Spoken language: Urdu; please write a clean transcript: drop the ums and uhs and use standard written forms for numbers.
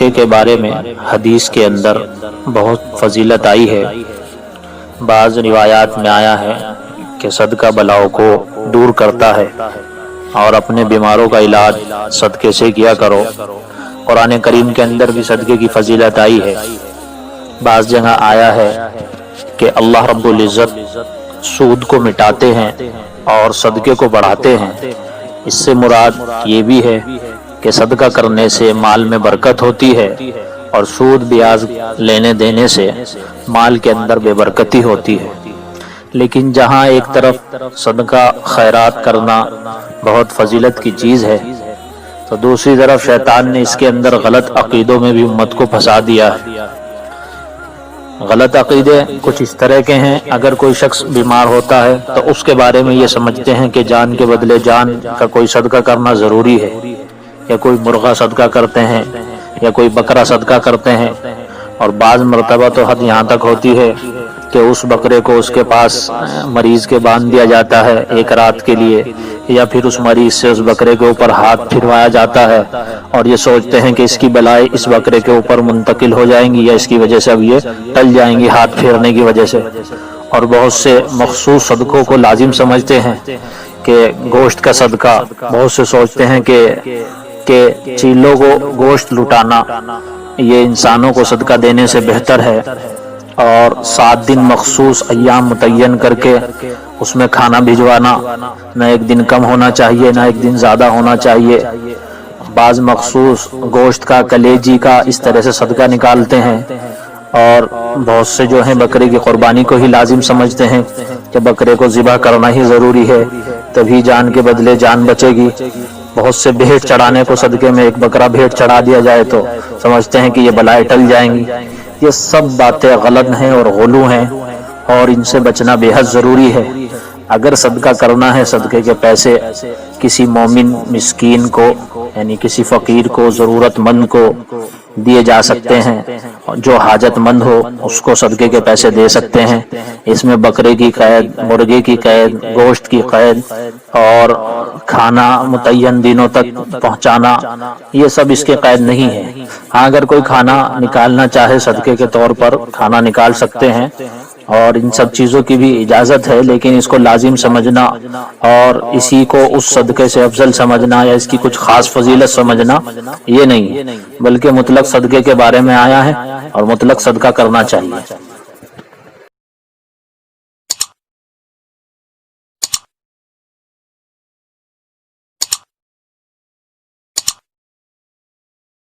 کے بارے میں حدیث کے اندر بہت فضیلت آئی ہے۔ بعض روایات میں آیا ہے کہ صدقہ بلاؤں کو دور کرتا ہے اور اپنے بیماروں کا علاج صدقے سے کیا کرو۔ قرآن کریم کے اندر بھی صدقے کی فضیلت آئی ہے۔ بعض جگہ آیا ہے کہ اللہ رب العزت سود کو مٹاتے ہیں اور صدقے کو بڑھاتے ہیں۔ اس سے مراد یہ بھی ہے کہ صدقہ کرنے سے مال میں برکت ہوتی ہے اور سود بیاض لینے دینے سے مال کے اندر بے برکتی ہوتی ہے۔ لیکن جہاں ایک طرف صدقہ خیرات کرنا بہت فضیلت کی چیز ہے، تو دوسری طرف شیطان نے اس کے اندر غلط عقیدوں میں بھی امت کو پھنسا دیا ہے۔ غلط عقیدے کچھ اس طرح کے ہیں، اگر کوئی شخص بیمار ہوتا ہے تو اس کے بارے میں یہ سمجھتے ہیں کہ جان کے بدلے جان کا کوئی صدقہ کرنا ضروری ہے، یا کوئی مرغہ صدقہ کرتے ہیں یا کوئی بکرا صدقہ کرتے ہیں، اور بعض مرتبہ تو حد یہاں تک ہوتی ہے کہ اس بکرے کو اس کے پاس مریض کے باندھ دیا جاتا ہے ایک رات کے لیے، یا پھر اس مریض سے اس بکرے کے اوپر ہاتھ پھروایا جاتا ہے اور یہ سوچتے ہیں کہ اس کی بلائیں اس بکرے کے اوپر منتقل ہو جائیں گی یا اس کی وجہ سے اب یہ ٹل جائیں گی ہاتھ پھیرنے کی وجہ سے۔ اور بہت سے مخصوص صدقوں کو لازم سمجھتے ہیں کہ گوشت کا صدقہ، بہت سے سوچتے ہیں کہ چیلوں کو گوشت لٹانا یہ انسانوں کو صدقہ دینے سے بہتر ہے، اور 7 دن مخصوص ایام متعین کر کے اس میں کھانا بھجوانا، نہ ایک دن کم ہونا چاہیے نہ ایک دن زیادہ ہونا چاہیے۔ بعض مخصوص گوشت کا، کلیجی کا اس طرح سے صدقہ نکالتے ہیں، اور بہت سے جو ہیں بکرے کی قربانی کو ہی لازم سمجھتے ہیں کہ بکرے کو ذبح کرنا ہی ضروری ہے، تبھی جان کے بدلے جان بچے گی۔ بہت سے بھیٹ چڑھانے کو صدقے میں ایک بکرا بھیٹ چڑھا دیا جائے تو سمجھتے ہیں کہ یہ بلائیں ٹل جائیں گی۔ یہ سب باتیں غلط ہیں اور غلو ہیں، اور ان سے بچنا بے حد ضروری ہے۔ اگر صدقہ کرنا ہے، صدقے کے پیسے کسی مومن مسکین کو، یعنی کسی فقیر کو، ضرورت مند کو دیے جا سکتے ہیں، جو حاجت مند ہو اس کو صدقے کے پیسے دے سکتے ہیں۔ اس میں بکرے کی قید، مرغے کی قید، گوشت کی قید اور کھانا متعین دنوں تک پہنچانا، یہ سب اس کے قید نہیں ہے۔ ہاں، اگر کوئی کھانا نکالنا چاہے صدقے کے طور پر کھانا نکال سکتے ہیں، اور ان سب چیزوں کی بھی اجازت ہے، لیکن اس کو لازم سمجھنا اور اسی کو اس صدقے سے افضل سمجھنا یا اس کی کچھ خاص فضیلت سمجھنا یہ نہیں ہے، بلکہ مطلق صدقے کے بارے میں آیا ہے اور مطلق صدقہ کرنا چاہیے۔